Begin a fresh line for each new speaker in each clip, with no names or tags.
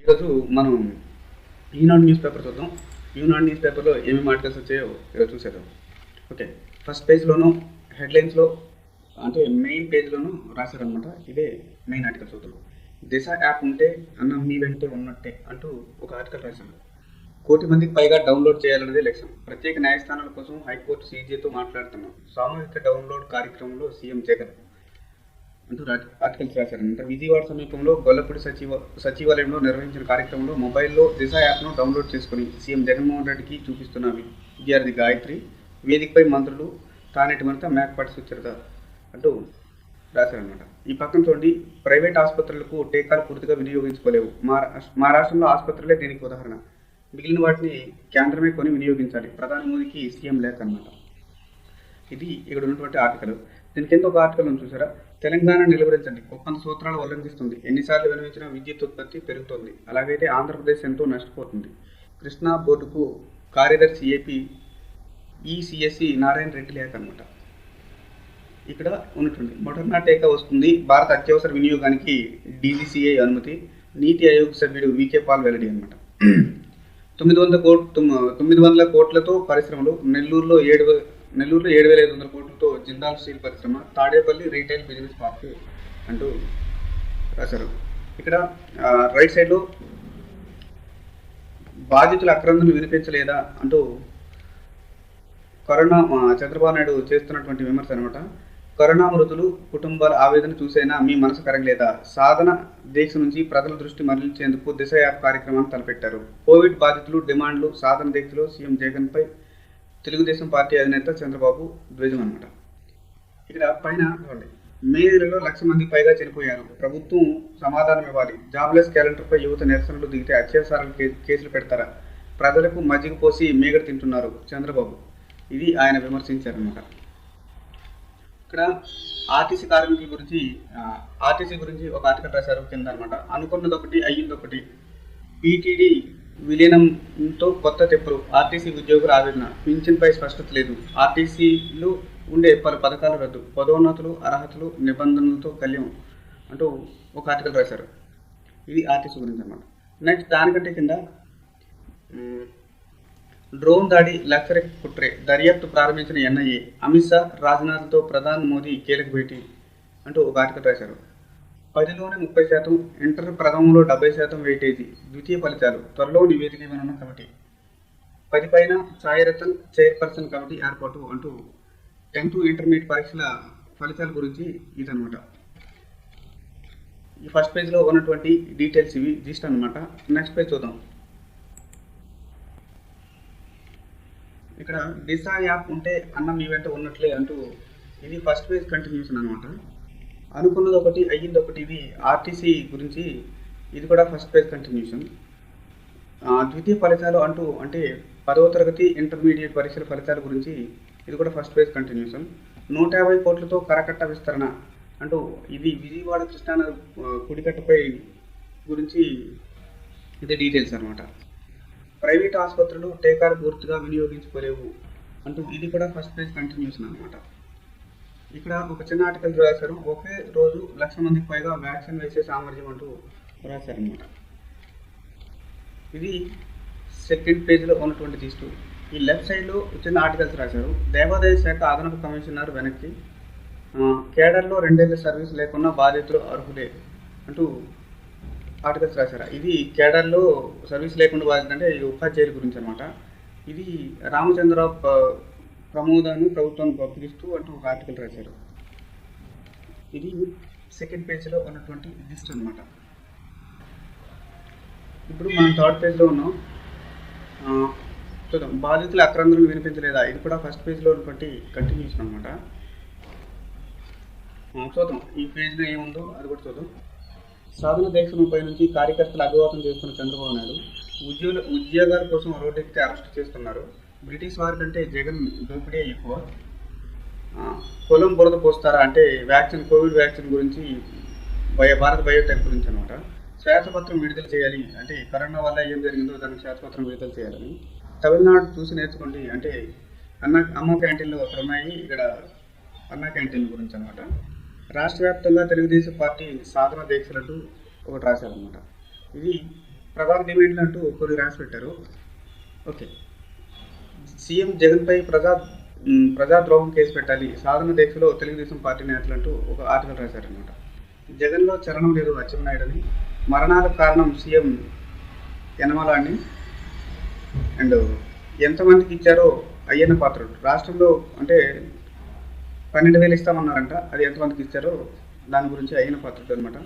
ఈరోజు మనం ఈనాడు news paper చూద్దాం. ఈనాడు న్యూస్ పేపర్లో ఏమేమి ఆర్టికల్స్ వచ్చాయో ఈరోజు చూసేద్దాం. ఓకే, ఫస్ట్ పేజ్లోనూ హెడ్లైన్స్లో అంటే మెయిన్ పేజ్లోనూ రాశారనమాట. ఇదే మెయిన్ ఆర్టికల్ చూద్దాం. దిశ యాప్ ఉంటే అన్న మీ వెంటే ఉన్నట్టే అంటూ ఒక ఆర్టికల్ రాశారు. 1 కోటి మందికి పైగా డౌన్లోడ్ చేయాలన్నదే లక్ష్యం. ప్రత్యేక న్యాయస్థానాల కోసం హైకోర్టు సీజేతో మాట్లాడుతున్నాం. సామూహిక డౌన్లోడ్ కార్యక్రమంలో సీఎం జగన్ అంటూ ఆర్టికల్స్ రాశారనమాట. విజయవాడ సమీపంలో గొల్లపూడి సచివాలయంలో నిర్వహించిన కార్యక్రమంలో మొబైల్లో దిశ యాప్ను డౌన్లోడ్ చేసుకుని సీఎం జగన్మోహన్ రెడ్డికి చూపిస్తున్న విద్యార్థి గాయత్రి, వేదికపై మంత్రులు తానేటి మరింత మేకపాటి సుచరిత అంటూ రాశారనమాట. ఈ పక్కన చూడండి, ప్రైవేట్ ఆసుపత్రులకు టీకాలు పూర్తిగా వినియోగించుకోలేవు. మా రాష్ట్రంలో ఆసుపత్రులే దీనికి ఉదాహరణ. మిగిలిన వాటిని కేంద్రమే కొని వినియోగించాలి. ప్రధాని మోదీకి సీఎం లేఖ అనమాట. ఇది ఇక్కడ ఉన్నటువంటి ఆర్టికల్. దీని కింద ఒక ఆర్టికల్ ఉంది చూసారా, తెలంగాణ నిలువరించండి, ఒప్పంద సూత్రాలు ఉల్లంఘిస్తుంది, ఎన్నిసార్లు వినియోగించినా విద్యుత్ ఉత్పత్తి పెరుగుతోంది, అలాగైతే ఆంధ్రప్రదేశ్ ఎంతో నష్టపోతుంది. కృష్ణా బోర్డుకు కార్యదర్శి ఏపీ ఈసీఎస్సి నారాయణ రెడ్డి లేఖ అనమాట. ఇక్కడ ఉన్నటువంటి మొటర్నా టీకా వస్తుంది, భారత అత్యవసర వినియోగానికి డీజీసీఐ అనుమతి, నీతి ఆయోగ్ సభ్యుడు వీకే పాల్ వెల్లడి అనమాట. 900 కోట్లతో పరిశ్రమలు, నెల్లూరులో 7,500 కోట్లతో జిందాల్ స్టీల్ పరిశ్రమ, తాడేపల్లి రీటైల్ బిజినెస్ పార్క్ అంటూ రాశారు. ఇక్కడ రైట్ సైడ్లో బాధితుల అక్రందనలు వినిపించలేదా అంటూ కరోనా చంద్రబాబు నాయుడు చేస్తున్నటువంటి విమర్శ అనమాట. కరోనా మృతులు కుటుంబాల ఆవేదన చూసైనా మీ మనసు కరగలేదా? సాధన దీక్ష నుంచి ప్రజల దృష్టి మరలించేందుకు దిశ యాప్ కార్యక్రమాన్ని తలపెట్టారు. కోవిడ్ బాధితులు డిమాండ్లు సాధన దీక్షలో సీఎం జగన్పై తెలుగుదేశం పార్టీ అధినేత చంద్రబాబు ద్వేషం అనమాట. ఇక్కడ పైన మే నెలలో 1,00,000 మందికి పైగా చనిపోయారు, ప్రభుత్వం సమాధానం ఇవ్వాలి. జాబ్లెస్ క్యాలెండర్పై యువత నిరసనలు దిగితే అత్యాచారాలు కేసులు పెడతారా? ప్రజలకు మజ్జిగ పోసి మేగడ తింటున్నారు చంద్రబాబు. ఇది ఆయన విమర్శించారనమాట. ఇక్కడ ఆర్టీసీ కార్మికుల గురించి ఆర్టీసీ గురించి ఒక ఆర్టికల్ రాశారు కింద అనమాట. అనుకున్నది ఒకటి అయ్యిందొకటి, పీటీడీ విలీనంతో కొత్త తెప్పులు, ఆర్టీసీ ఉద్యోగుల ఆవేదన, పింఛన్పై స్పష్టత లేదు, ఆర్టీసీలు ఉండే పలు పథకాలు రద్దు, పదోన్నతులు అర్హతలు నిబంధనలతో కళ్యం అంటూ ఒక ఆర్టికల్ రాశారు. ఇది ఆర్టీసీ గురించి అనమాట. నెక్స్ట్ దానికంటే కింద డ్రోన్ దాడి లష్కర్ కుట్రే, దర్యాప్తు ప్రారంభించిన ఎన్ఐఏ, అమిత్ షా రాజ్నాథ్తో ప్రధాని మోదీ కీలక భేటీ అంటూ ఒక ఆర్టికల్ రాశారు. 10లోనే 30%, ఇంటర్ ప్రథమంలో 70% వెయిటేజీ, ద్వితీయ ఫలితాలు త్వరలో నివేదిక ఇవ్వనున్న కమిటీ, 10 పైన ఛాయరతన్ చైర్పర్సన్ కమిటీ ఏర్పాటు అంటూ 10th ఇంటర్మీడియట్ పరీక్షల ఫలితాల గురించి ఇదనమాట. ఈ ఫస్ట్ పేజ్లో ఉన్నటువంటి డీటెయిల్స్ ఇవి జిస్ట్ అనమాట. నెక్స్ట్ పేజ్ చూద్దాం. ఇక్కడ దిశ యాప్ ఉంటే అన్నం మీ వెంట ఉన్నట్లే అంటూ ఇది ఫస్ట్ పేజ్ కంటిన్యూషన్ అనమాట. అనుకున్నది ఒకటి అయ్యింది ఒకటి, ఇది ఆర్టీసీ గురించి, ఇది కూడా ఫస్ట్ పేజ్ కంటిన్యూషన్. ద్వితీయ ఫలితాలు అంటూ అంటే 10వ తరగతి ఇంటర్మీడియట్ పరీక్షల ఫలితాల గురించి, ఇది కూడా ఫస్ట్ పేజ్ కంటిన్యూషన్. 150 కోట్లతో కరకట్ట విస్తరణ అంటూ ఇది విజయవాడ కృష్ణా కుడికట్టపై గురించి, ఇది డీటెయిల్స్ అనమాట. ప్రైవేట్ ఆసుపత్రులు టీకాలు పూర్తిగా వినియోగించుకోలేవు అంటూ ఇది కూడా ఫస్ట్ పేజ్ కంటిన్యూషన్ అనమాట. ఇక్కడ ఒక చిన్న ఆర్టికల్ రాశారు, ఒకే రోజు 1,00,000 మందికి పైగా వ్యాక్సిన్ వేసే సామర్థ్యం అంటూ రాశారనమాట. ఇది సెకండ్ పేజ్లో ఉన్నటువంటి తీస్తూ ఈ లెఫ్ట్ సైడ్లో చిన్న ఆర్టికల్స్ రాశారు. దేవాదాయ శాఖ అదనపు కమిషనర్ వెనక్కి, కేడర్లో 2 ఏళ్ల సర్వీస్ లేకున్నా బాధితులు అర్హులే అంటూ ఆర్టికల్స్ రాశారు. ఇది కేడర్లో సర్వీస్ లేకుండా బాధితులు అంటే ఇది ఉపాధ్యాయుల గురించి అనమాట. ఇది రామచంద్ర ప్రమోదాన్ని ప్రభుత్వాన్ని అప్పగిస్తూ అంటూ ఒక ఆర్టికల్ రాశారు. ఇది సెకండ్ పేజ్లో ఉన్నటువంటి లిస్ట్ అనమాట. ఇప్పుడు మనం థర్డ్ పేజ్లో ఉన్నాం. చూద్దాం, బాధితుల అక్రందనలు వినిపించలేదా, ఇది కూడా ఫస్ట్ పేజ్లో ఉన్నటువంటి కంటిన్యూషన్ అనమాట. చూద్దాం ఈ పేజ్లో ఏముందో అది కూడా చూద్దాం. సాధన దీక్షపై నుంచి కార్యకర్తలు అభివాదం చేస్తున్న చంద్రబాబు నాయుడు, ఉద్యోగాల కోసం రోడ్డెక్కితే అరెస్ట్ చేస్తున్నారు, బ్రిటిష్ వారి కంటే జగన్ దోపిడే ఎక్కువ, పొలం బురద పోస్తారా అంటే వ్యాక్సిన్, కోవిడ్ వ్యాక్సిన్ గురించి, భారత్ బయోటెక్ గురించి అనమాట. శ్వేతపత్రం విడుదల చేయాలి అంటే కరోనా వల్ల ఏం జరిగిందో దానికి శ్వేతపత్రం విడుదల చేయాలని. తమిళనాడు చూసి నేర్చుకోండి అంటే అమ్మ క్యాంటీన్లు అక్కడ ఉన్నాయి, ఇక్కడ అన్న క్యాంటీన్ గురించి అనమాట. రాష్ట్ర వ్యాప్తంగా తెలుగుదేశం పార్టీ సాధన దీక్షలంటూ ఒకటి రాశారనమాట. ఇది ప్రధాన డిమాండ్లు అంటూ కొన్ని రాసి పెట్టారు. ఓకే, సీఎం జగన్పై ప్రజాద్రోహం కేసు పెట్టాలి, సాధన దీక్షలో తెలుగుదేశం పార్టీ నేతలు అంటూ ఒక ఆర్టికల్ రాశారనమాట. జగన్లో చలనం లేదు అచ్చెన్నాయుడు అని, మరణాలకు కారణం సీఎం యనమల అని, అండ్ ఎంతమందికి ఇచ్చారో అయ్యన్న పాత్రుడు, రాష్ట్రంలో అంటే 12,000 ఇస్తామన్నారంట, అది ఎంతమందికి ఇచ్చారో దాని గురించి అయ్యన్న పాత్రుడు అనమాట.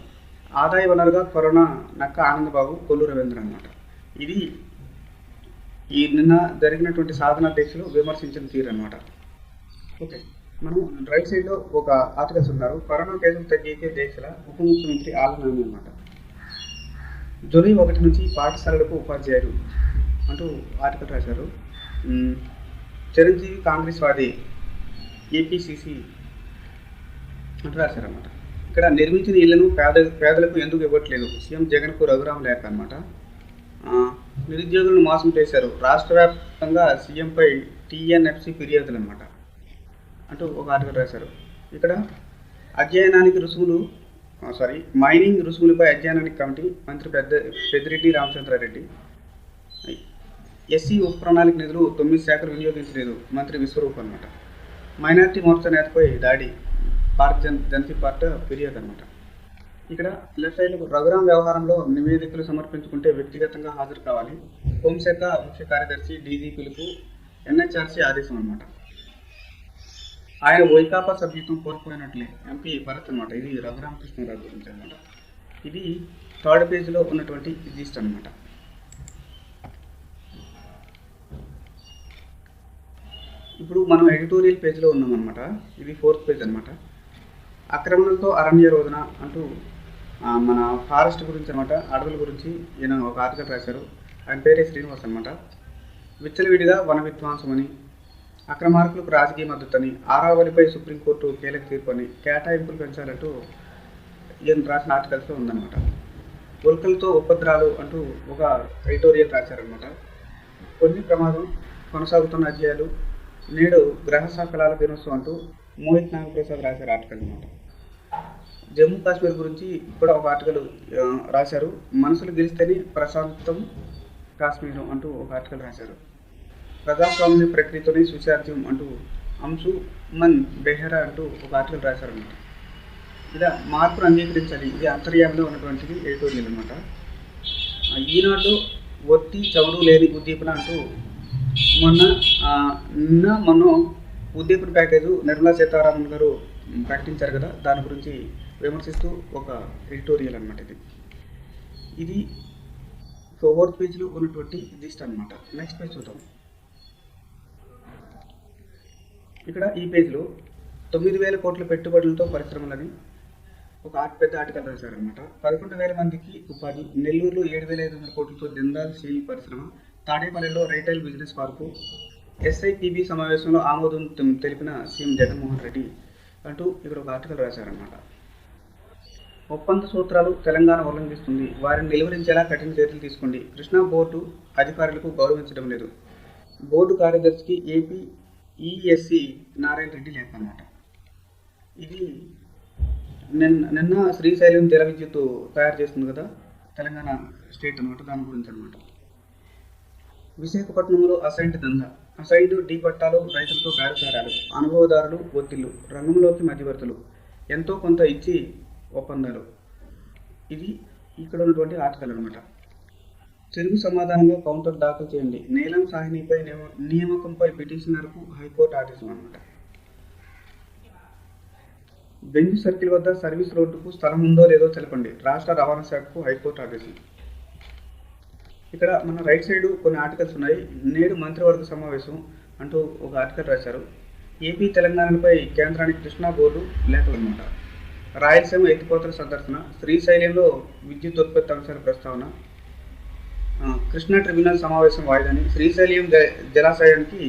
ఆదాయ వనరుగా కరోనా నక్క ఆనందబాబు, కొల్లు రవీంద్ర అనమాట. ఇది ఈ నిన్న జరిగినటువంటి సాధన దీక్షలు విమర్శించిన తీరు అనమాట. ఓకే, మనం రైట్ సైడ్లో ఒక ఆర్టికల్స్ ఉన్నారు. కరోనా కేసులు తగ్గికే దీక్షల ఉప ముఖ్యమంత్రి ఆలనాని అనమాట. జూలై 1 నుంచి పాఠశాలలకు ఉపాధ్యాయులు అంటూ ఆర్టికల్ రాశారు. చిరంజీవి కాంగ్రెస్ వాది ఏపీసీసీ అంటూ రాశారన్నమాట. ఇక్కడ నిర్మించిన ఇళ్లను పేదలకు ఎందుకు ఇవ్వట్లేదు, సీఎం జగన్కు రఘురామ లేఖ అనమాట. నిరుద్యోగులను మోసం చేశారు, రాష్ట్ర వ్యాప్తంగా సీఎంపై టీఎన్ఎఫ్సి ఫిర్యాదులు అనమాట అంటూ ఒక ఆర్టికల్ రాశారు. ఇక్కడ అధ్యయనానికి రుసుములు మైనింగ్ రుసుములపై అధ్యయనానికి కమిటీ, మంత్రి పెద్దిరెడ్డి రామచంద్రారెడ్డి. ఎస్సీ ఉప ప్రణాళిక నిధులు 9 శాఖలు వినియోగించలేదు, మంత్రి విశ్వరూప్ అనమాట. మైనార్టీ మోర్చా నేతపై దాడి, పార్క్ జనసీ పార్టీ ఫిర్యాదు అనమాట. ఇక్కడ లెఫ్ట్ సైడ్ రఘురాం వ్యవహారంలో నివేదికలు సమర్పించుకుంటే వ్యక్తిగతంగా హాజరు కావాలి, హోంశాఖ ముఖ్య కార్యదర్శి డీజీపీలకు ఎన్హెచ్ఆర్సీ ఆదేశం అనమాట. ఆయన వైకాపా సభ్యత్వం కోల్పోయినట్లే ఎంపీ భరత్ అనమాట. ఇది రఘురామకృష్ణరాజు గురించి అనమాట. ఇది 3rd పేజీలో ఉన్నటువంటి జిస్ట్ అనమాట. ఇప్పుడు మనం ఎడిటోరియల్ పేజ్లో ఉన్నామన్నమాట. ఇది 4th పేజ్ అనమాట. ఆక్రమణలతో అరణ్య రోదన అంటూ మన ఫారెస్ట్ గురించి అనమాట, అడవుల గురించి ఈయన ఒక ఆర్టికల్ రాశారు. ఆయన పేరే శ్రీనివాస్ అనమాట. విచ్చలవిడిగా వన విధ్వంసం అని, అక్రమార్కులకు రాజకీయ మద్దతు అని, ఆరావళిపై సుప్రీంకోర్టు కీలక తీర్పు అని, కేటాయింపులు పెంచాలంటూ ఈయన రాసిన ఆర్టికల్స్లో ఉందన్నమాట. ఉల్కలతో ఉపద్రాలు అంటూ ఒక ఎడిటోరియల్ రాశారనమాట. కొన్ని ప్రమాదం, కొనసాగుతున్న అధ్యాయాలు, నేడు గ్రహ సకలాల దినోత్సవం అంటూ మోహిత్ నాగప్రసాద్ రాశారు ఆర్టికల్ అనమాట. జమ్మూ కాశ్మీర్ గురించి కూడా ఒక ఆర్టికల్ రాశారు. మనసులు గెలిస్తేనే ప్రశాంతం కాశ్మీర్ అంటూ ఒక ఆర్టికల్ రాశారు. ప్రజాస్వామ్య ప్రక్రియతోనే సుశాంత్యం అంటూ అంశుమన్ బెహ్రా అంటూ ఒక ఆర్టికల్ రాశారన్నమాట. ఇలా మార్పును అంగీకరించాలి, ఇది అంతర్యామిలో ఉన్నటువంటిది ఎడిటోరియల్ అనమాట. ఈనాడు ఒత్తి చమురు లేని ఉద్దీపన అంటూ మొన్న ఉద్దీపన ప్యాకేజు నిర్మలా సీతారామన్ గారు ప్రకటించారు కదా, దాని గురించి విమర్శిస్తూ ఒక ఎడిటోరియల్ అనమాట. ఇది 4th పేజ్లో ఉన్నటువంటి జిస్ట్ అనమాట. నెక్స్ట్ పేజ్ చూద్దాం. ఇక్కడ ఈ పేజ్లో 9,000 కోట్ల పెట్టుబడులతో పరిశ్రమలని ఒక పెద్ద ఆర్టికల్ రాశారనమాట. 11,000 మందికి ఉపాధి, నెల్లూరులో 7,500 కోట్లతో జిందాల్ స్టీల్ పరిశ్రమ, తాడేపల్లిలో రైటైల్ బిజినెస్ పార్కు, ఎస్ఐపిబి సమావేశంలో ఆమోదం తెలిపిన సీఎం జగన్మోహన్ రెడ్డి అంటూ ఇక్కడ ఒక ఆర్టికల్ రాశారనమాట. ఒప్పంద సూత్రాలు తెలంగాణ ఉల్లంఘిస్తుంది, వారిని నిలువరించేలా కఠిన చర్యలు తీసుకోండి, కృష్ణా బోర్డు అధికారులకు గౌరవించడం లేదు, బోర్డు కార్యదర్శికి ఏపీ ఈఎస్సి నారాయణ రెడ్డి లేఖ అనమాట. ఇది నిన్న శ్రీశైలం జల విద్యుత్ తయారు చేస్తుంది కదా తెలంగాణ స్టేట్ అనమాట, దాని గురించి అనమాట. విశాఖపట్నంలో అసైన్డ్ దందా, అసైన్డ్ డీ పట్టాలు, రైతులతో బేరసారాలు, అనుభవదారులు ఒత్తిళ్లు, రంగంలోకి మధ్యవర్తులు, ఎంతో కొంత ఇచ్చి ఒప్పందాలు. ఇది ఇక్కడ ఉన్నటువంటి ఆర్టికల్ అనమాట. తెలుగు సమాధానంలో కౌంటర్ దాఖలు చేయండి, నీలం సాహినీపై నియామకంపై పిటిషనర్కు హైకోర్టు ఆదేశం అనమాట. బెంజ్ సర్కిల్ వద్ద సర్వీస్ రోడ్డుకు స్థలం ఉందో లేదో తెలపండి, రాష్ట్ర రవాణా శాఖకు హైకోర్టు ఆదేశం. ఇక్కడ మన రైట్ సైడ్ కొన్ని ఆర్టికల్స్ ఉన్నాయి. నేడు మంత్రివర్గ సమావేశం అంటూ ఒక ఆర్టికల్ రాశారు. ఏపీ తెలంగాణపై కేంద్రానికి కృష్ణా బోర్డు లేఖలు అనమాట. రాయలసీమ ఎత్తిపోతల సందర్శన, శ్రీశైలంలో విద్యుత్ ఉత్పత్తి అంశాల ప్రస్తావన, కృష్ణా ట్రిబ్యునల్ సమావేశం వాయిదాని, శ్రీశైలం జలాశయానికి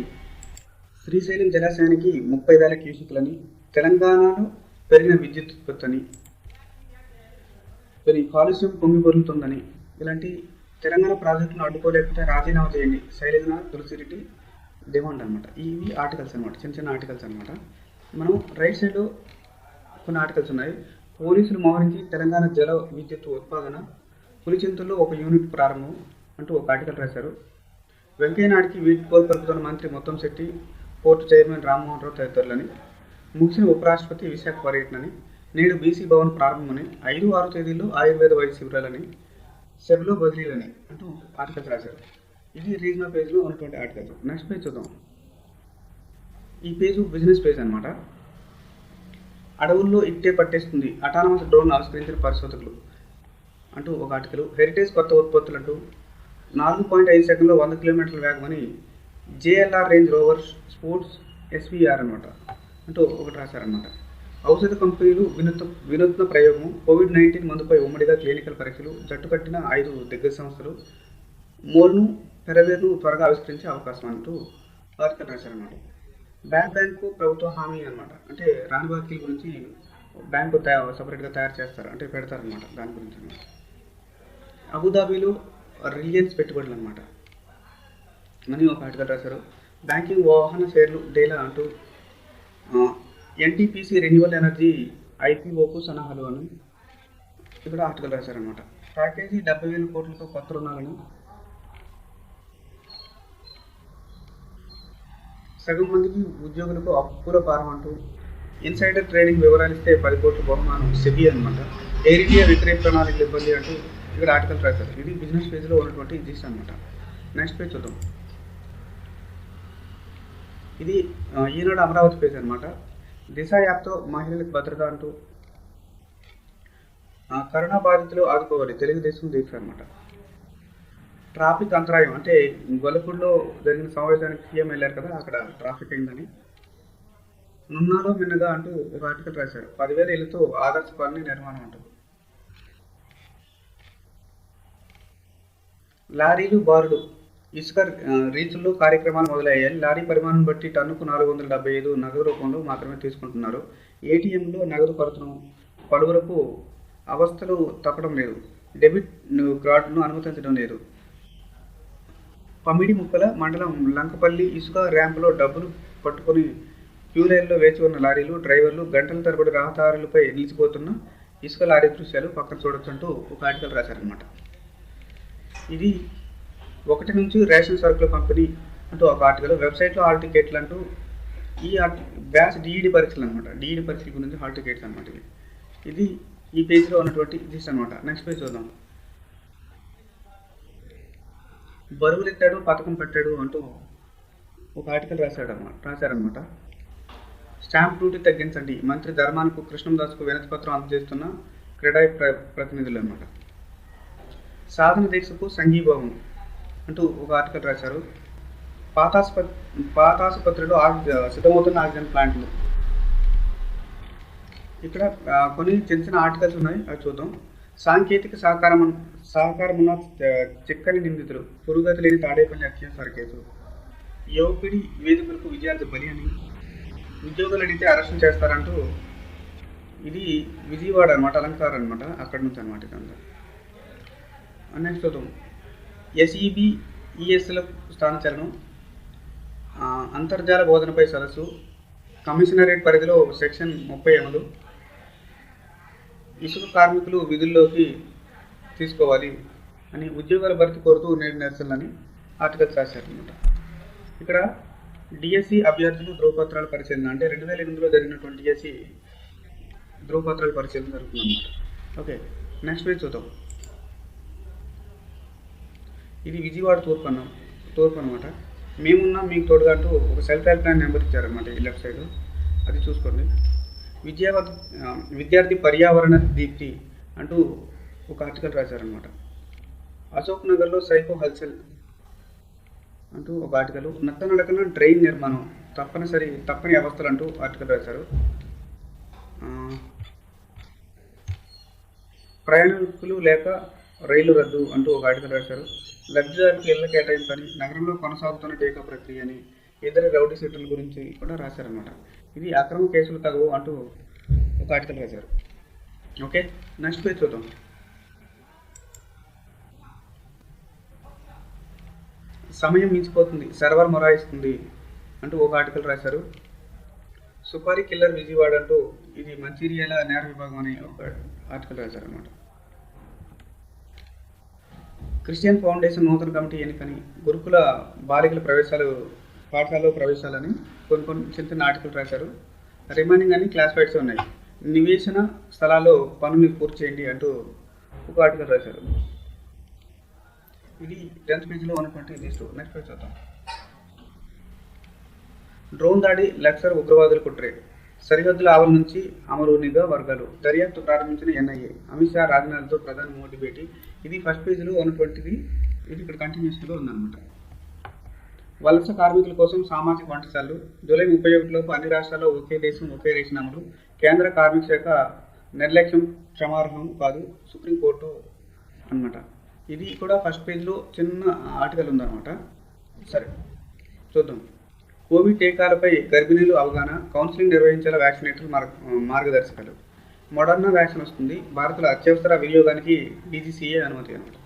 30,000 క్యూసెక్లని, తెలంగాణలో పెరిగిన విద్యుత్ ఉత్పత్తి అని, కాలుష్యం పొంగిపొరులుతుందని, ఇలాంటి తెలంగాణ ప్రాజెక్టును అడ్డుకోలేకపోతే రాజీనామా చేయండి, శైలజ తులసిరెడ్డి డిమాండ్ అనమాట. ఇవి ఆర్టికల్స్ అనమాట, చిన్న చిన్న ఆర్టికల్స్ అనమాట. మనం రైట్ సైడ్ కొన్ని ఆర్టికల్స్ ఉన్నాయి. పోలీసులు మోహరించి తెలంగాణ జల విద్యుత్ ఉత్పాదన పులిచింతల్లో ఒక యూనిట్ ప్రారంభం అంటూ ఒక ఆర్టికల్ రాశారు. వెంకయ్యనాయుడికి వీడ్కోలు పలుకుతున్న మంత్రి ముత్తంశెట్టి, పోర్టు చైర్మన్ రామ్మోహన్ రావు తదితరులని. ముగిసిన ఉపరాష్ట్రపతి విశాఖ పర్యటనని. నేడు బీసీ భవన్ ప్రారంభమని. 5-6 తేదీల్లో ఆయుర్వేద వైద్య శిబిరాలని, సెబ్లో బదిలీలని అంటూ ఆర్టికల్స్ రాశారు. ఇది రీజనల్ పేజ్లో ఉన్నటువంటి ఆర్టికల్స్. నెక్స్ట్ పేజ్ చూద్దాం. ఈ పేజు బిజినెస్ పేజ్ అనమాట. అడవుల్లో ఇట్టే పట్టేస్తుంది, అటానమస్ డ్రోన్ ఆవిష్కరించిన పరిశోధకులు అంటూ ఒక ఆర్టికల్. హెరిటేజ్ కొత్త ఉత్పత్తులు అంటూ 4.5 సెకండ్లో 100 కిలోమీటర్ల వేగమని JLR Range Rover Sports SVR అనమాట అంటూ ఒకటి రాశారనమాట. ఔషధ కంపెనీలు వినూత్న ప్రయోగం. కోవిడ్-19 మందుపై ఉమ్మడిగా క్లినికల్ పరీక్షలు. జట్టు కట్టిన 5 దిగ్గజ సంస్థలు. మోల్ను పెరవేర్ను త్వరగా ఆవిష్కరించే అవకాశం అంటూ ఆర్టికల్ రాశారనమాట. బ్యాంకు ప్రభుత్వ హామీ అనమాట. అంటే రాని బాకీల గురించి బ్యాంకు సపరేట్గా తయారు చేస్తారు, అంటే పెడతారనమాట. దాని గురించి అనమాట. అబుదాబీలో రిలయన్స్ పెట్టుబడులు అనమాట అని ఒక ఆర్టికల్ రాశారు. బ్యాంకింగ్ వాహన షేర్లు డేలా అంటూ ఎన్టీపీసీ రెన్యూవల్ ఎనర్జీ ఐపీఓకు సన్నాహాలు అని ఇక్కడ ఆర్టికల్ రాశారనమాట. ప్యాకేజీ 70,000 కోట్లతో కొత్త రుణాలని. సగం మందికి ఉద్యోగులకు అప్పుల భారం అంటూ ఇన్సైడర్ ట్రేడింగ్ వివరాలు ఇస్తే 10 కోట్ల బహుమానం సెబీ అనమాట. ఎయిర్ ఇండియా విక్రయ ప్రణాళికలు ఇబ్బంది అంటూ ఇక్కడ ఆర్టికల్ రాశారు. ఇది బిజినెస్ పేజ్లో ఉన్నటువంటి జిస్ట్ అనమాట. నెక్స్ట్ పేజ్ చూద్దాం. ఇది ఈనాడు అమరావతి పేజ్ అనమాట. దిశ యాప్తో మహిళలకు భద్రత అంటూ కరోనా బాధితులు ఆదుకోవాలి, తెలుగుదేశం దీక్ష అనమాట. ట్రాఫిక్ అంతరాయం, అంటే గొల్లపూడిలో జరిగిన సమావేశానికి సీఎం వెళ్ళారు కదా, అక్కడ ట్రాఫిక్ అయిందని. నున్నాలో మిన్నగా అంటూ ఒక ఆర్టికల్ రాశారు. 10,000 ఇళ్లతో ఆదర్శ కాలనీ నిర్మాణం అంటూ. లారీలు బారులు ఇసుక రీచుల్లో కార్యక్రమాలు మొదలయ్యాయి. లారీ పరిమాణం బట్టి టన్నుకు 475 నగదు రూపంలో మాత్రమే తీసుకుంటున్నారు. ఏటీఎంలో నగదు కొరతను పలువురకు అవస్థలు తప్పడం లేదు. డెబిట్ కార్డును అనుమతించడం లేదు. పమిడి ముక్కల మండలం లంకపల్లి ఇసుక ర్యాంపులో డబ్బులు పట్టుకొని క్యూ లైన్లో వేచి ఉన్న లారీలు, డ్రైవర్లు గంటల తరబడి రహదారులపై నిలిచిపోతున్న ఇసుక లారీ దృశ్యాలు పక్కన చూడొచ్చు అంటూ ఒక ఆర్టికల్ రాశారనమాట. ఇది 1 నుంచి రేషన్ సరుకుల పంపిణీ అంటూ ఒక ఆర్టికల్. వెబ్సైట్లో హాల్ టికెట్లు అంటూ ఈ బ్యాచ్ డిఈడి పరీక్షలు అనమాట. డిఈడి పరీక్షల గురించి హాల్ టికెట్స్ అనమాట. ఇది ఈ పేజ్లో ఉన్నటువంటి జిస్ట్ అనమాట. నెక్స్ట్ పేజ్ చూద్దాం. బరువులెత్తాడు పథకం పెట్టాడు అంటూ ఒక ఆర్టికల్ రాశారనమాట. స్టాంప్ డ్యూటీ తగ్గించండి, మంత్రి ధర్మానకు కృష్ణందాస్కు వినతి పత్రం అందజేస్తున్న క్రెడాయి ప్రతినిధులు అనమాట. సాధన దీక్షకు సంఘీభావం అంటూ ఒక ఆర్టికల్ రాశారు. పాతాసుపత్రిలో సిద్ధమవుతున్న ఆక్సిజన్ ప్లాంట్లు. ఇక్కడ కొన్ని చిన్న ఆర్టికల్స్ ఉన్నాయి, అవి చూద్దాం. సాంకేతిక సహకారమున్న చిక్కని నిందితులు, పురుగతి లేని తాడేపల్లి అత్యాచార కేసు. యువపిడి వేదికలకు విద్యార్థి బలి అని. ఉద్యోగాలు అడిగితే అరెస్ట్ చేస్తారంటూ. ఇది విజయవాడ అనమాట, అలంకారం అనమాట, అక్కడి నుంచి అనమాట ఇదంతా. నెక్స్ట్ చూద్దాం. ఎస్ఈబి ఈఎస్ల స్థానచలనం. అంతర్జాల బోధనపై సదస్సు. కమిషనరేట్ పరిధిలో సెక్షన్ 30 అమలు. ఇసుక కార్మికులు విధుల్లోకి తీసుకోవాలి అని ఉద్యోగాల భర్తీ కోరుతూ నేడు నిరసనలని ఆర్టికల్స్ రాశారనమాట. ఇక్కడ డిఎస్సి అభ్యర్థులు ధ్రువపత్రాల పరిశీలన, అంటే 2008లో జరిగినటువంటి డిఎస్సి ధ్రువపత్రాల పరిశీలన జరుగుతుందన్నమాట. ఓకే, నెక్స్ట్ పేజ్ చూద్దాం. ఇది విజయవాడ తూర్పు అనమాట. మేమున్నాం మీకు తోడుగా అంటూ ఒక సెల్ఫ్ హెల్ప్ లైన్ నెంబర్ ఇచ్చారనమాట ఈ లెఫ్ట్ సైడ్, అది చూసుకోండి. విద్యార్థి పర్యావరణ దీప్తి అంటూ ఒక ఆర్టికల్ రాశారనమాట. అశోక్ నగర్లో సైకో హల్చల్ అంటూ ఒక ఆర్టికల్. నత్తనడకన ట్రైన్ నిర్మాణం తప్పని అవస్థలు అంటూ ఆర్టికల్ రాశారు. ప్రయాణికులు లేక రైలు రద్దు అంటూ ఒక ఆర్టికల్ రాశారు. లబ్ధిదారులకు ఇళ్ల కేటాయింపని, నగరంలో కొనసాగుతున్న టీకా ప్రక్రియ అని, ఇతర రౌడీ సెటిల్ గురించి కూడా రాశారనమాట. ఇది అక్రమ కేసులు తగవు అంటూ ఒక ఆర్టికల్ రాశారు. ఓకే, నెక్స్ట్ పేజ్ చూద్దాం. సమయం మించిపోతుంది, సర్వర్ మొరాయిస్తుంది అంటూ ఒక ఆర్టికల్ రాశారు. సుపారీ కిల్లర్ విజయవాడ అంటూ ఇది మంచిర్యాల నేర విభాగం అని ఒక ఆర్టికల్ రాశారనమాట. క్రిస్టియన్ ఫౌండేషన్ నూతన కమిటీ ఎన్నికని, గురుకుల బాలికల పాఠశాలలో ప్రవేశాలని కొన్ని చిన్న చిన్న ఆర్టికల్ రాశారు. రిమైనింగ్ అని క్లాసిఫైడ్స్ ఉన్నాయి. నివేశన స్థలాల్లో పనులు పూర్తి చేయండి అంటూ ఒక ఆర్టికల్ రాశారు. ఇది 10th పేజీలో ఉన్నటువంటి లిస్టు. నెక్స్ట్ పేజ్ చూద్దాం. డ్రోన్ దాడి, లక్సర్ ఉగ్రవాదుల కుట్రే, సరిహద్దుల ఆవల నుంచి అమలు నిఘా వర్గాలు, దర్యాప్తు ప్రారంభించిన ఎన్ఐఏ, అమిత్ షా రాజ్నాథ్తో ప్రధాని మోదీ భేటీ. ఇది ఫస్ట్ పేజీలో ఉన్నటువంటిది. ఇది ఇక్కడ కంటిన్యూస్గా ఉందన్నమాట. వలస కార్మికుల కోసం సామాజిక వంటశాలలు, జూలై 31లోపు అన్ని రాష్ట్రాల్లో ఒకే దేశం ఒకే రేషన్ అమలు, కేంద్ర కార్మిక శాఖ నిర్లక్ష్యం క్షమార్హం కాదు, సుప్రీంకోర్టు అన్నమాట. ఇది కూడా ఫస్ట్ పేజ్లో చిన్న ఆర్టికల్ ఉందన్నమాట. సరే చూద్దాం. కోవిడ్ టీకాలపై గర్భిణీలు అవగాహన, కౌన్సిలింగ్ నిర్వహించేలా వ్యాక్సినేటర్ మార్గదర్శకాలు. మోడర్నా వ్యాక్సిన్ వస్తుంది. భారత్లో అత్యవసర వినియోగానికి డీజీసీఏ అనుమతి అన్నమాట.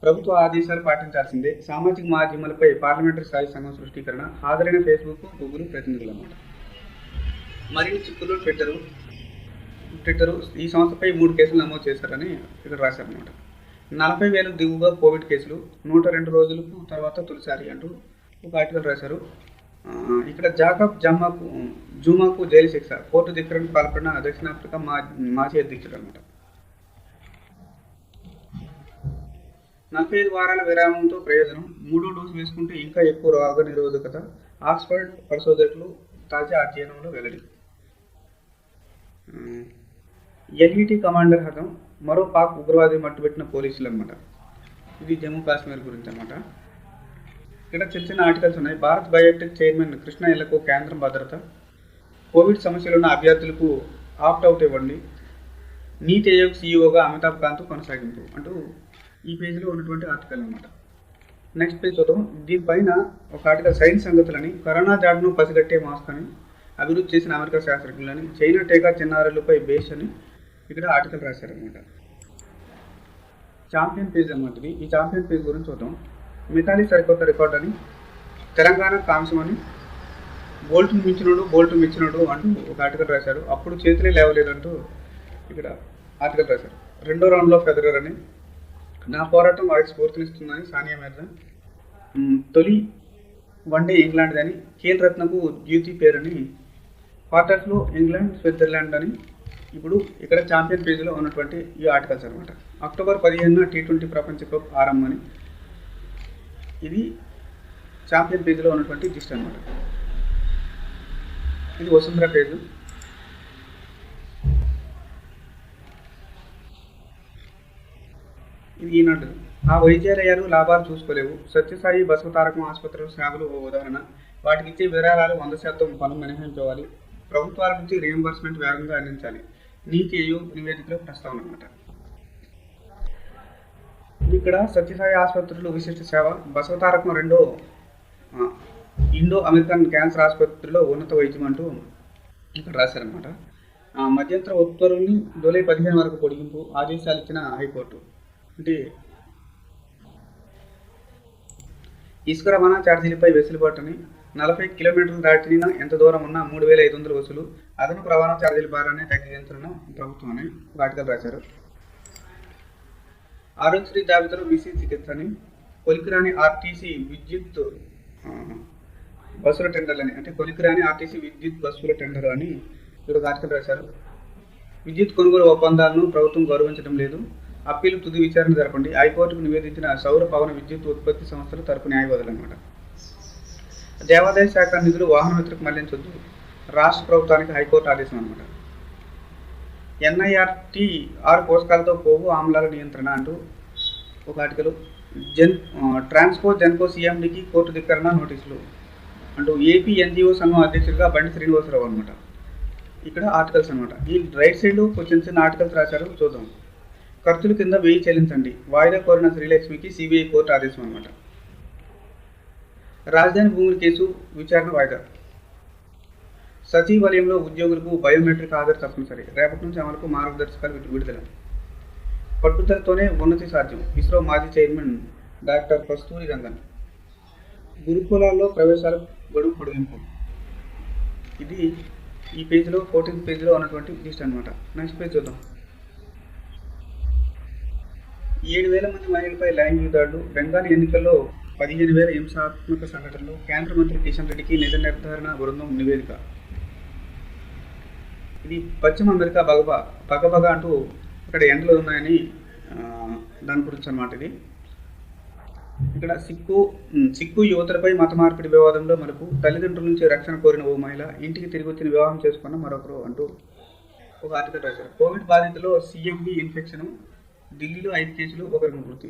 ప్రభుత్వ ఆదేశాలు పాటించాల్సిందే. సామాజిక మాధ్యమాలపై పార్లమెంటరీ స్థాయి సంఘం సృష్టీకరణ, హాజరైన ఫేస్బుక్, గూగుల్ ప్రతినిధులు అన్నమాట. మరిన్ని చిక్కులు ట్విట్టరు ఈ సంస్థపై 3 కేసులు నమోదు చేశారని ఇక్కడ రాశారన్నమాట. 40,000 దిగువగా కోవిడ్ కేసులు, 102 రోజులకు తర్వాత తొలిసారి అంటూ ఒక ఆర్టికల్ రాశారు. ఇక్కడ జాకబ్ జుమాకు జైలు శిక్ష, కోర్టు ధిక్కరణకు పాల్పడిన దక్షిణాఫ్రికా మాజీ అధ్యక్షుడు అన్నమాట. 45 వారాల విరామంతో ప్రయోజనం, 3వ డోసు వేసుకుంటే ఇంకా ఎక్కువ రోగ నిరోధకత, ఆక్స్ఫర్డ్ పరిశోధకులు తాజా అధ్యయనంలో వెల్లడి. ఎల్ఈటీ కమాండర్ హతం, మరో పాక్ ఉగ్రవాది మట్టుబెట్టిన పోలీసులు అన్నమాట. ఇది జమ్మూ కాశ్మీర్ గురించి అన్నమాట. ఇక్కడ చిన్న ఆర్టికల్స్ ఉన్నాయి. భారత్ బయోటెక్ చైర్మన్ కృష్ణ ఇళ్లకు కేంద్రం భద్రత, కోవిడ్ సమస్యలున్న అభ్యర్థులకు ఆప్ట్అవుట్ ఇవ్వండి, నీతి ఆయోగ్ సీఈఓగా అమితాబ్ కాంత్ కొనసాగింపు అంటూ ఈ పేజీలో ఉన్నటువంటి ఆర్టికల్ అన్నమాట. నెక్స్ట్ పేజ్ చూద్దాం. దీనిపైన ఒక ఆర్టికల్ సైన్స్ సంగతులని, కరోనా జాడ్ను పసిగట్టే మాస్క్ అని, అభివృద్ధి చేసిన అమెరికా శాస్త్రజ్ఞులని, చైనా టీకా చిన్నారులపై బేస్ అని ఇక్కడ ఆర్టికల్ రాశారనమాట. ఛాంపియన్ పేజ్ అన్నమాట ఇది. ఈ ఛాంపియన్ పేజ్ గురించి చూద్దాం. మిథాలీ సరికొత్త రికార్డ్ అని, తెలంగాణ కాంస్యం అని, బోల్ట్ మించినోడు అంటూ ఒక ఆర్టికల్ రాశారు. అప్పుడు చేతులే లేవలేదంటూ ఇక్కడ ఆర్టికల్ రాశారు. 2వ రౌండ్లో ఫెదరర్ అని, నా పోరాటం వారికి స్ఫూర్తినిస్తుందని సానియా మిర్జా, తొలి వన్డే ఇంగ్లాండ్ అని, ఖేల్ రత్నకు జ్యూతి పేరని, క్వార్టర్స్లో ఇంగ్లాండ్ స్విట్జర్లాండ్ అని. ఇప్పుడు ఇక్కడ ఛాంపియన్ పేజీలో ఉన్నటువంటి ఈ ఆర్టికల్స్ అనమాట. అక్టోబర్ 15న T20 ప్రపంచ కప్ ఆరంభం అని. ఇది ఛాంపియన్ పేజీలో ఉన్నటువంటి జిస్ట్ అనమాట. ఇది వసుంధర పేజు. ఇది ఈనాడు. ఆ వైద్యాలయాలు లాభాలు చూసుకోలేవు, సత్యసాయి బసవతారకం ఆసుపత్రుల సేవలు ఓ ఉదాహరణ, వాటికి ఇచ్చే విరాళాలు 100% పన్ను మినహాయించుకోవాలి, ప్రభుత్వాల నుంచి రీఎంబర్స్మెంట్ వేగంగా అందించాలి, నీతి ఆయోగ్ నివేదికలో ప్రస్తావన అనమాట. ఇక్కడ సత్యసాయి ఆసుపత్రులు విశిష్ట సేవ, బసవతారకం 2వ ఇండో అమెరికన్ క్యాన్సర్ ఆసుపత్రిలో ఉన్నత వైద్యం అంటూ ఇక్కడ రాశారనమాట. మధ్యంతర ఉత్తర్వుల్ని జూలై 15 వరకు పొడిగింపు, ఆదేశాలు ఇచ్చిన హైకోర్టు. అంటే ఇసుక రవాణా ఛార్జీలపై వెసులుబాటుని, 40 కిలోమీటర్లు దాటిన ఎంత దూరం ఉన్నా 3,500 వసూలు, అదనపు రవాణా ఛార్జీల భారాన్ని తగ్గించాలని ప్రభుత్వం అని ఒక ఆర్టికల్ రాశారు. ఆరోగ్యశ్రీ జాబితాలో బీసీ చికిత్స అని, కొలికిరాని ఆర్టీసీ విద్యుత్ బస్సుల టెండర్లని, అంటే కొలికిరాని ఆర్టీసీ విద్యుత్ బస్సుల టెండర్ అని ఇక్కడ ఒక ఆర్టికల్ రాశారు. విద్యుత్ కొనుగోలు ఒప్పందాలను ప్రభుత్వం గౌరవించడం లేదు, అప్పీలు తుది విచారణ జరపండి, హైకోర్టుకు నివేదించిన సౌర పవన విద్యుత్ ఉత్పత్తి సంస్థల తరపు న్యాయవాదులు అనమాట. దేవాదాయ శాఖ నిధులు వాహన మిత్రకు మళ్లించొద్దు, రాష్ట్ర ప్రభుత్వానికి హైకోర్టు ఆదేశం అనమాట. NIRT 6 పోషకాలతో కొవ్వు ఆమ్లాల నియంత్రణ అంటూ ఒక ఆర్టికల్. జెన్కో CMDకి కోర్టు ధిక్కరణ నోటీసులు అంటూ ఏపీ NGO సంఘం అధ్యక్షుడిగా బండి శ్రీనివాసరావు అనమాట. ఇక్కడ ఆర్టికల్స్ అనమాట. ఈ రైట్ సైడ్ చిన్న ఆర్టికల్స్ రాశారు, చూద్దాం. ఖర్చుల కింద 1000 చెల్లించండి, వాయిదా కోరిన శ్రీలక్ష్మికి CBI కోర్టు ఆదేశం అనమాట. రాజధాని భూముల కేసు విచారణ వాయిదా, సచివాలయంలో ఉద్యోగులకు బయోమెట్రిక్ ఆధార్ తప్పనిసరి, రేపటి నుంచి అమలుకు మార్గదర్శకాలు విడుదల, పట్టుదలతోనే ఉన్నతి సాధ్యం, ఇస్రో మాజీ చైర్మన్ డాక్టర్ కస్తూరి రంగన్, గురుకులాల్లో ప్రవేశాల గడువు పొడిగింపు. ఇది ఈ పేజీలో 14th పేజీలో ఉన్నటువంటి లిస్ట్ అనమాట. నెక్స్ట్ పేజ్ చూద్దాం. 7,000 మంది మహిళలపై లైంగిక దాడులు, బెంగాల్ ఎన్నికల్లో 15,000 హింసాత్మక సంఘటనలు, కేంద్ర మంత్రి కిషన్ రెడ్డికి నిజ నిర్ధారణ బృందం నివేదిక. ఇది పశ్చిమ అమెరికా బగబగ అంటూ అక్కడ ఎండలు ఉన్నాయని దాని గురించి అన్నమాట. ఇది ఇక్కడ సిక్కు యువతులపై మత మార్పిడి వివాదంలో మనకు తల్లిదండ్రుల నుంచి రక్షణ కోరిన ఓ మహిళ, ఇంటికి తిరిగి వచ్చిన వివాహం చేసుకున్న మరొకరు అంటూ ఒక ఆర్టికల్ రాశారు. కోవిడ్ బాధితులో సిఎంవి ఇన్ఫెక్షన్, ఢిల్లీలో 5 కేసులు, 1 మృతి.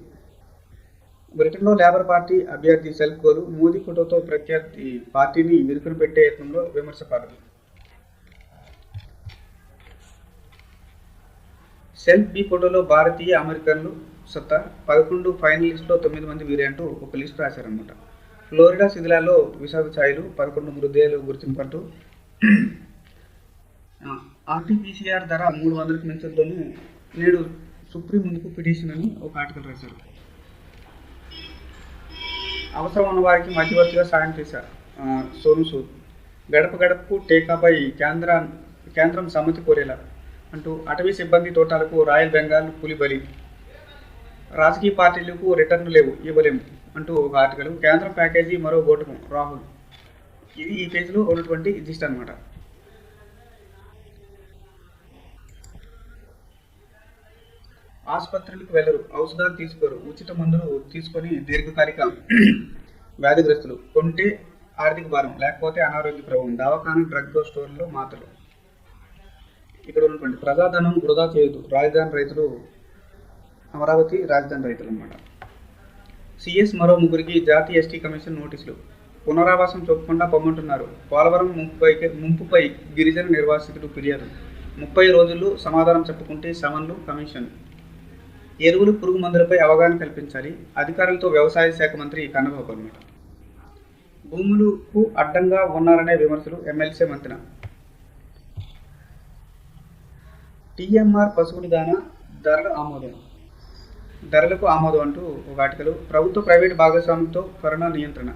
బ్రిటన్లో లేబర్ పార్టీ అభ్యర్థి సెల్ఫ్ గోలు, మోదీ ఫోటోతో ప్రత్యర్థి పార్టీని విరుకును పెట్టే యత్నంలో విమర్శకారులు. సెల్ఫ్ బి ఫోటోలో భారతీయ అమెరికన్లు సత్తా, 11 ఫైనలిస్టులో 9 మంది వీరే అంటూ ఒక లిస్ట్ రాశారనమాట. ఫ్లోరిడా శిథిలాల్లో విషాద ఛాయలు, 11 మృతదేహాలు గుర్తింపంటూ ఆర్టీపీసీఆర్ ధర 300కి మించడంతోనే నేడు సుప్రీం ముందుకు పిటిషన్ అని ఒక ఆర్టికల్ రాశారు. అవసరం ఉన్న వారికి మధ్యవర్తిగా సాయం చేశారు సోను సూద్. గడప గడపకు టీకాపై కేంద్రం సమ్మతి కోరేలా అంటూ అటవీ సిబ్బంది తోటాలకు రాయల్ బెంగాల్ పులి బలి, రాజకీయ పార్టీలకు రిటర్న్ లేవు ఇవ్వలేము అంటూ ఒక ఆర్టికల్. కేంద్రం ప్యాకేజీ మరో గోటకం రాహుల్. ఇది ఈ పేజీలో ఉన్నటువంటి జిస్ట్ అనమాట. ఆసుపత్రులకు వెళ్ళరు, ఔషధాలు తీసుకోరు, ఉచిత మందులు తీసుకొని దీర్ఘకాలిక వ్యాధిగ్రస్తులు, కొంటే ఆర్థిక భారం, లేకపోతే అనారోగ్య ప్రభావం, దవాఖాన డ్రగ్ స్టోర్లో మాత్రలు. ఇక్కడ ఉన్నటువంటి ప్రజాధనం వృధా చేయదు, రాజధాని రైతులు, అమరావతి రాజధాని రైతులు అన్నమాట. సిఎస్ మరో 3కి జాతీయ ఎస్టీ కమిషన్ నోటీసులు, పునరావాసం చూపకుండా పొమ్మంటున్నారు. పోలవరం ముంపుపై గిరిజన నిర్వాసితులు ఫిర్యాదు, 30 రోజుల్లో సమాధానం చెప్పుకుంటే సమన్లు కమిషన్. ఎరువులు పురుగు మందులపై అవగాహన కల్పించాలి, అధికారులతో వ్యవసాయ శాఖ మంత్రి కన్నబాబు అన్నమాట. భూములకు అడ్డంగా ఉన్నారనే విమర్శలు, ఎమ్మెల్సీ మంత్రి. టీఎంఆర్ పశువుల దానా ధరలకు ఆమోదం అంటూ ఒక ఆర్టికల్. ప్రభుత్వ ప్రైవేటు భాగస్వామ్యంతో కరోనా నియంత్రణ,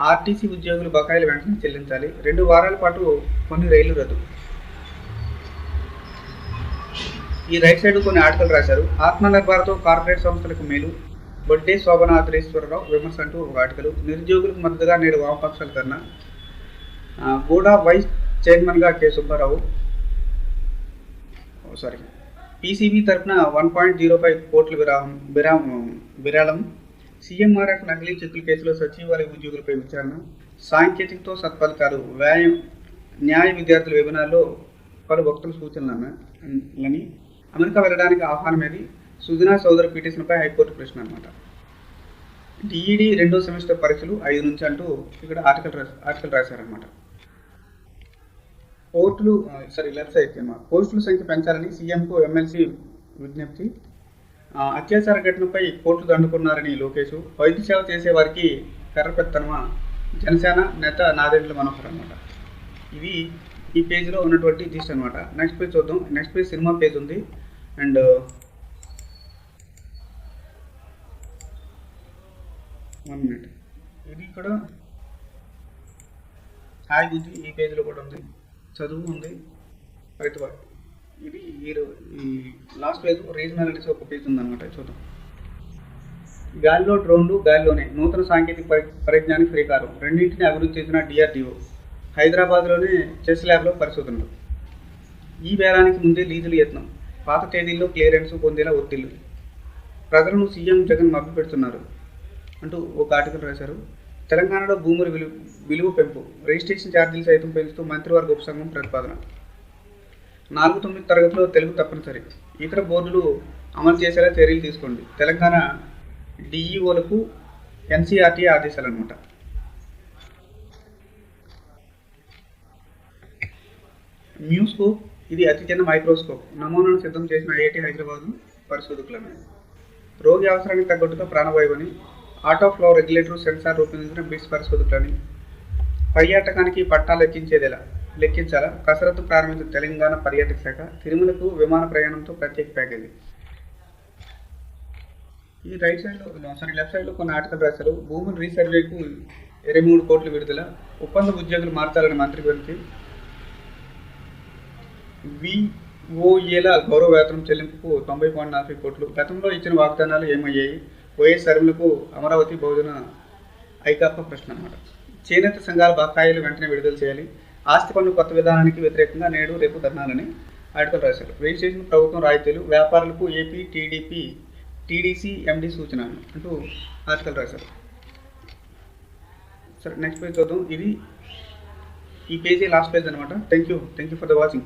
ఆర్టీసీ ఉద్యోగులు బకాయిలు వెంటనే చెల్లించాలి, 2 వారాల పాటు కొన్ని రైళ్లు రద్దు. ఈ రైట్ సైడ్ కొన్ని ఆర్టికల్ రాశారు. ఆత్మనిర్భరతో కార్పొరేట్ సంస్థలకు మేలు, బొడ్డే శోభనాథరేశ్వరరావు విమర్శ అంటూ ఒక ఆర్టికల్. నిరుద్యోగులకు మద్దతుగా నేడు వామపక్షాల ధర్నా, గూడా వైస్ చైర్మన్గా కె సుబ్బారావు. పీసీబీ తరఫున 1.05 కోట్ల విరాళం. సీఎంఆర్ఎఫ్ నకిలీ చెక్కుల కేసులో సచివాలయ ఉద్యోగులపై విచారణ, సాంకేతికతో సత్ఫలితాలు, న్యాయ విద్యార్థుల వెబినార్లో పలు భక్తుల సూచనలని, అమెరికా వెళ్ళడానికి ఆహ్వానమేది, సుజనా చౌదరి పిటిషన్పై హైకోర్టు ప్రశ్న అనమాట. డిఈడి 2వ సెమిస్టర్ పరీక్షలు 5 నుంచి అంటూ ఇక్కడ ఆర్టికల్ రాశారనమాట. పోస్టుల సంఖ్య పెంచాలని సీఎంకు ఎమ్మెల్సీ విజ్ఞప్తి, అత్యాచార ఘటనపై కోర్టు దండుకున్నారని లోకేష్, వైద్య సేవ చేసే వారికి కర్రపెత్తనమా జనసేన నేత నాదెండ్ల మనోహర్ అనమాట. ఇవి ఈ పేజీలో ఉన్నటువంటి జిస్ట్ అనమాట. నెక్స్ట్ పేజ్ చూద్దాం. నెక్స్ట్ పేజ్ సినిమా పేజ్ ఉంది. అండ్ వన్ మినిట్, ఇది కూడా హాయ్ బుద్ధి ఈ పేజీలో కూడా ఉంది, చదువు ఉంది, రైతు. ఇది ఈ లాస్ట్ పేజ్ రీజనల్ ఒక పేజ్ ఉందన్నమాట. చూద్దాం. గాలిలో డ్రోన్లు, గాలిలోనే నూతన సాంకేతిక పరిజ్ఞానికి శ్రీకారం, రెండింటిని అభివృద్ధి చేసిన డిఆర్డిఓ. హైదరాబాద్లోనే చెస్ ల్యాబ్లో పరిశోధనలు. ఈ వేలానికి ముందే లీజులు యత్నం, పాత తేదీల్లో క్లియరెన్స్ పొందేలా ఒత్తిళ్లు, ప్రజలను సీఎం జగన్ మభ్యపెడుతున్నారు అంటూ ఒక ఆర్టికల్ రాశారు. తెలంగాణలో భూముల విలువ పెంపు, రిజిస్ట్రేషన్ ఛార్జీలు సైతం పెంచుతూ మంత్రివర్గ ఉపసంఘం ప్రతిపాదన. 4-9 తరగతిలో తెలుగు తప్పనిసరి, ఇతర బోర్డులు అమలు చేసేలా చర్యలు తీసుకోండి. తెలంగాణ డిఈఓలకు ఎన్సీఆర్టీ ఆదేశాలు అనమాట. మ్యూస్కోప్, ఇది అతి చిన్న మైక్రోస్కోప్, నమూనాను సిద్ధం చేసిన ఐఐటి హైదరాబాద్ పరిశోధకులను. రోగి అవసరానికి తగ్గట్టుగా ప్రాణవాయువుని, art of flow regulator sensor రూపొందించిన బిట్స్ పరిశోధకులని. పర్యాటకానికి పట్టాలు లెక్కించాలా, కసరత్తు ప్రారంభించిన తెలంగాణ పర్యాటక శాఖ. తిరుమలకు విమాన ప్రయాణంతో ప్రత్యేక ప్యాకేజీ. ఈ లెఫ్ట్ సైడ్లో కొన్ని ఆర్టికల్ రాశారు. భూముల రీసర్వేకు 23 కోట్లు విడుదల, ఒప్పంద ఉద్యోగులు మార్చాలని మంత్రి గురించి. ఓఏల గౌరవ వేతనం చెల్లింపుకు 90.40 కోట్లు. గతంలో ఇచ్చిన వాగ్దానాలు ఏమయ్యాయి? వైఎస్ షర్మిలకు అమరావతి బహుజన ఐకాపా ప్రశ్న అనమాట. చేనేత సంఘాల బకాయిలు వెంటనే విడుదల చేయాలి. ఆస్తి పన్ను కొత్త విధానానికి వ్యతిరేకంగా నేడు రేపు ధర్నాలని ఆర్టికల్ రాశారు. రిజిస్ట్రేషన్ ప్రభుత్వం రాయితీలు వ్యాపారులకు ఏపీ టీడీసీ ఎండి సూచన అంటూ ఆర్టికల్ రాశారు. సరే, నెక్స్ట్ పేజ్ చూద్దాం. ఇది ఈ పేజీ లాస్ట్ పేజ్ అనమాట. Thank you for the watching.